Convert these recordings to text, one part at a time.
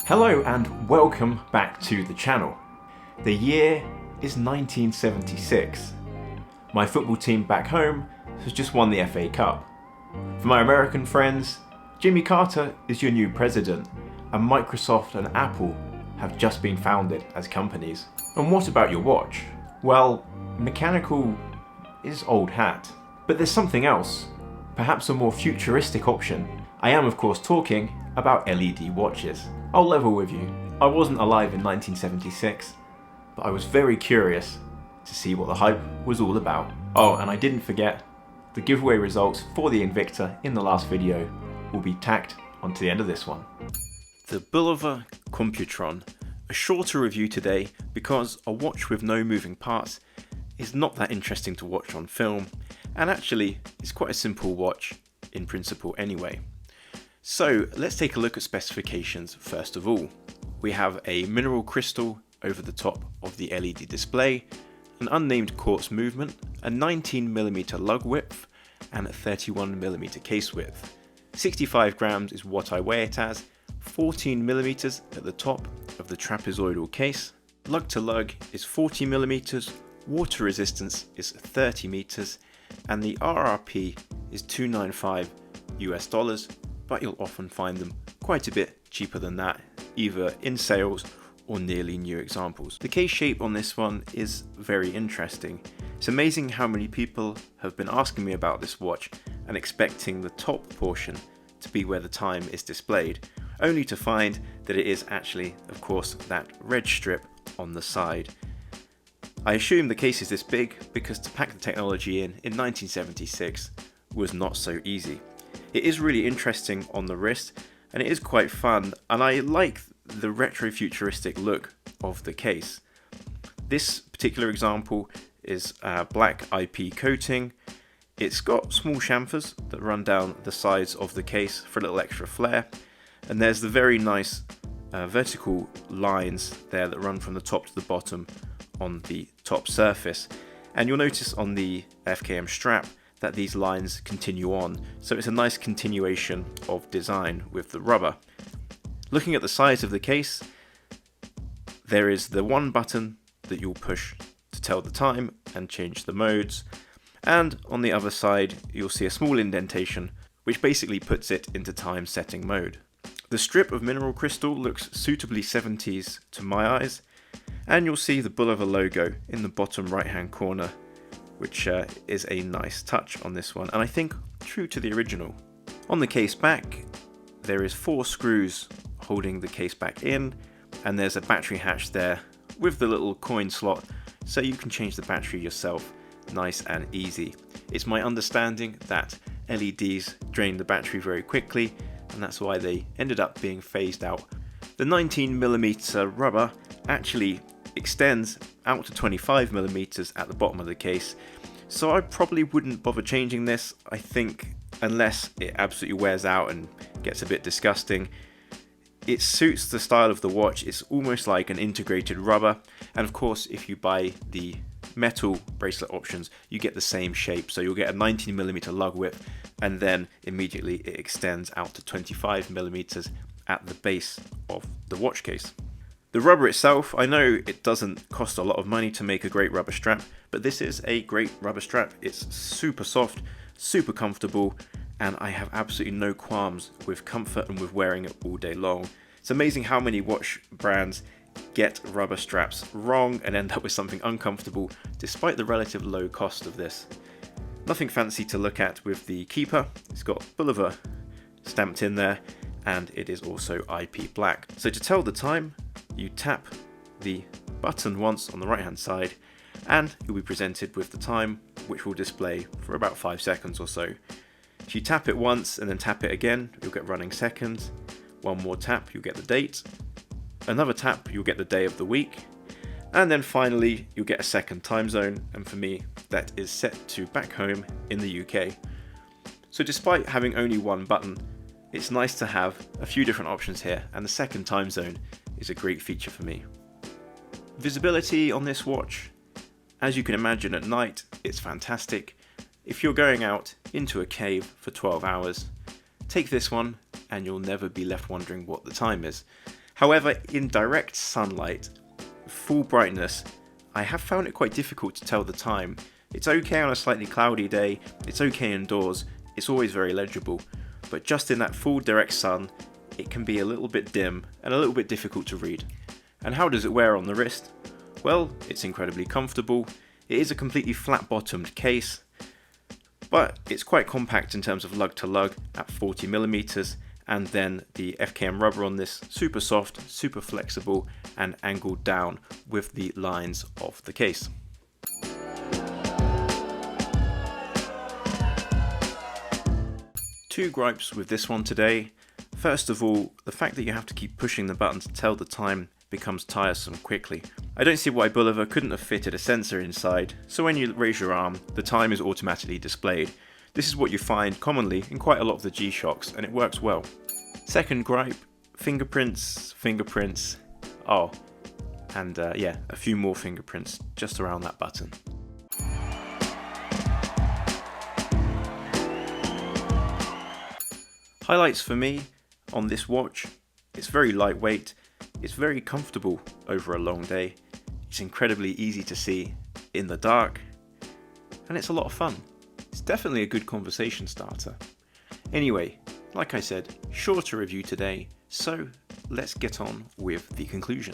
Hello and welcome back to the channel. The year is 1976. My football team back home has just won the FA Cup. For my American friends, Jimmy Carter is your new president, and Microsoft and Apple have just been founded as companies. And what about your watch? Well, mechanical is old hat. But there's something else, perhaps a more futuristic option. I am of course talking about LED watches. I'll level with you, I wasn't alive in 1976, but I was very curious to see what the hype was all about. Oh, and I didn't forget, the giveaway results for the Invicta in the last video will be tacked onto the end of this one. The Bulova Computron. A shorter review today because a watch with no moving parts is not that interesting to watch on film, and actually it's quite a simple watch in principle anyway. So let's take a look at specifications first of all. We have a mineral crystal over the top of the LED display, an unnamed quartz movement, a 19mm lug width and a 31mm case width. 65 grams is what I weigh it as, 14mm at the top of the trapezoidal case. Lug to lug is 40mm, water resistance is 30 meters, and the RRP is $295 US, but you'll often find them quite a bit cheaper than that, either in sales or nearly new examples. The case shape on this one is very interesting. It's amazing how many people have been asking me about this watch and expecting the top portion to be where the time is displayed, only to find that it is actually, of course, that red strip on the side. I assume the case is this big because to pack the technology in 1976 was not so easy. It is really interesting on the wrist and it is quite fun, and I like the retro-futuristic look of the case. This particular example is black IP coating. It's got small chamfers that run down the sides of the case for a little extra flair, and there's the very nice vertical lines there that run from the top to the bottom on the top surface. And you'll notice on the FKM strap that these lines continue on, so it's a nice continuation of design with the rubber. Looking at the size of the case, there is the one button that you'll push to tell the time and change the modes, and on the other side you'll see a small indentation which basically puts it into time setting mode. The strip of mineral crystal looks suitably 70s to my eyes, and you'll see the Bulova logo in the bottom right hand corner, which is a nice touch on this one, and I think true to the original. On the case back, there is 4 screws holding the case back in, and there's a battery hatch there with the little coin slot, so you can change the battery yourself, nice and easy. It's my understanding that LEDs drain the battery very quickly, and that's why they ended up being phased out. The 19mm rubber actually extends out to 25mm at the bottom of the case, so I probably wouldn't bother changing this, I think, unless it absolutely wears out and gets a bit disgusting. It suits the style of the watch. It's almost like an integrated rubber, and of course if you buy the metal bracelet options you get the same shape, so you'll get a 19mm lug width and then immediately it extends out to 25mm at the base of the watch case. The rubber itself, I know it doesn't cost a lot of money to make a great rubber strap, but this is a great rubber strap. It's super soft, super comfortable, and I have absolutely no qualms with comfort and with wearing it all day long. It's amazing how many watch brands get rubber straps wrong and end up with something uncomfortable despite the relative low cost of this. Nothing fancy to look at with the keeper. It's got Bulova stamped in there, and it is also IP black. So to tell the time, you tap the button once on the right hand side and you'll be presented with the time, which will display for about 5 seconds or so. If you tap it once and then tap it again, you'll get running seconds. One more tap, you'll get the date. Another tap, you'll get the day of the week. And then finally, you'll get a second time zone, and for me, that is set to back home in the UK. So despite having only one button, it's nice to have a few different options here, and the second time zone is a great feature for me. Visibility on this watch, as you can imagine at night, it's fantastic. If you're going out into a cave for 12 hours, take this one and you'll never be left wondering what the time is. However, in direct sunlight, full brightness, I have found it quite difficult to tell the time. It's okay on a slightly cloudy day, it's okay indoors, it's always very legible, but just in that full direct sun, it can be a little bit dim and a little bit difficult to read. And how does it wear on the wrist? Well, it's incredibly comfortable. It is a completely flat-bottomed case, but it's quite compact in terms of lug to lug at 40mm, and then the FKM rubber on this, super soft, super flexible, and angled down with the lines of the case. Two gripes with this one today. First of all, the fact that you have to keep pushing the button to tell the time becomes tiresome quickly. I don't see why Bulova couldn't have fitted a sensor inside, so when you raise your arm, the time is automatically displayed. This is what you find commonly in quite a lot of the G-Shocks, and it works well. Second gripe, fingerprints, oh, and yeah, a few more fingerprints just around that button. Highlights for me on this watch: it's very lightweight, it's very comfortable over a long day, it's incredibly easy to see in the dark, and it's a lot of fun. It's definitely a good conversation starter. Anyway, like I said, shorter review today, so let's get on with the conclusion.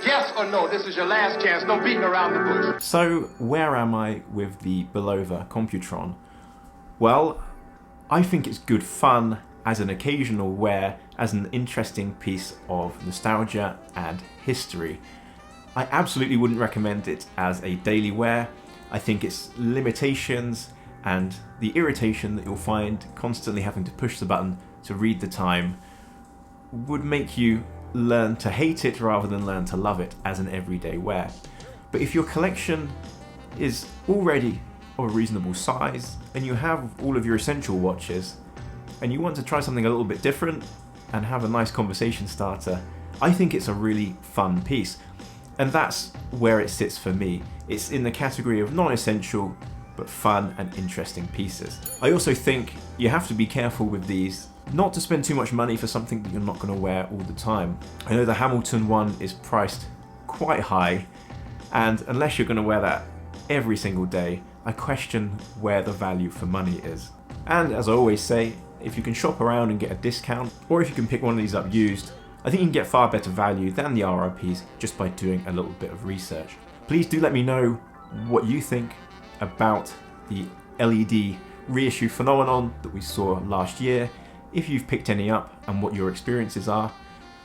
Yes or no, this is your last chance, no beating around the bush. So where am I with the Bulova Computron? Well, I think it's good fun as an occasional wear, as an interesting piece of nostalgia and history. I absolutely wouldn't recommend it as a daily wear. I think its limitations and the irritation that you'll find constantly having to push the button to read the time would make you learn to hate it rather than learn to love it as an everyday wear. But if your collection is already of a reasonable size and you have all of your essential watches and you want to try something a little bit different and have a nice conversation starter, I think it's a really fun piece. And that's where it sits for me. It's in the category of non-essential but fun and interesting pieces. I also think you have to be careful with these not to spend too much money for something that you're not going to wear all the time. I know the Hamilton one is priced quite high, and unless you're going to wear that every single day, I question where the value for money is. And as I always say, if you can shop around and get a discount, or if you can pick one of these up used, I think you can get far better value than the RRPs just by doing a little bit of research. Please do let me know what you think about the LED reissue phenomenon that we saw last year, if you've picked any up and what your experiences are.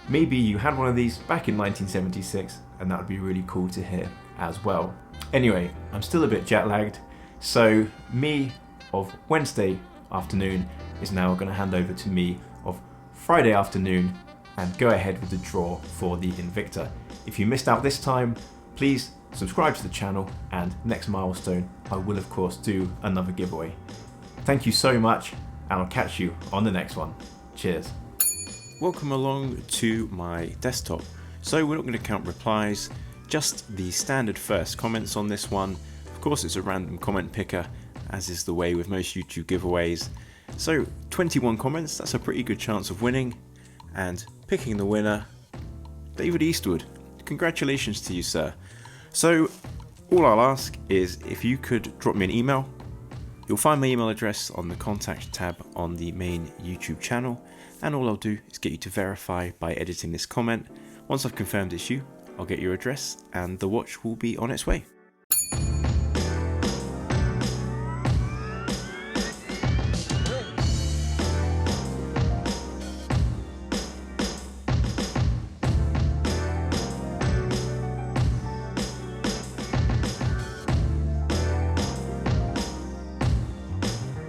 Maybe you had one of these back in 1976, and that would be really cool to hear as well. Anyway, I'm still a bit jet lagged, so me of Wednesday afternoon is now going to hand over to me of Friday afternoon and go ahead with the draw for the Invicta. If you missed out this time, please subscribe to the channel, and next milestone I will of course do another giveaway. Thank you so much, and I'll catch you on the next one. Cheers. Welcome along to my desktop. So we're not going to count replies, just the standard first comments on this one. Of course it's a random comment picker, as is the way with most YouTube giveaways. So 21 comments, that's a pretty good chance of winning, and picking the winner, David Eastwood. Congratulations to you, sir. So all I'll ask is if you could drop me an email. You'll find my email address on the contact tab on the main YouTube channel, and all I'll do is get you to verify by editing this comment. Once I've confirmed it's you, I'll get your address and the watch will be on its way.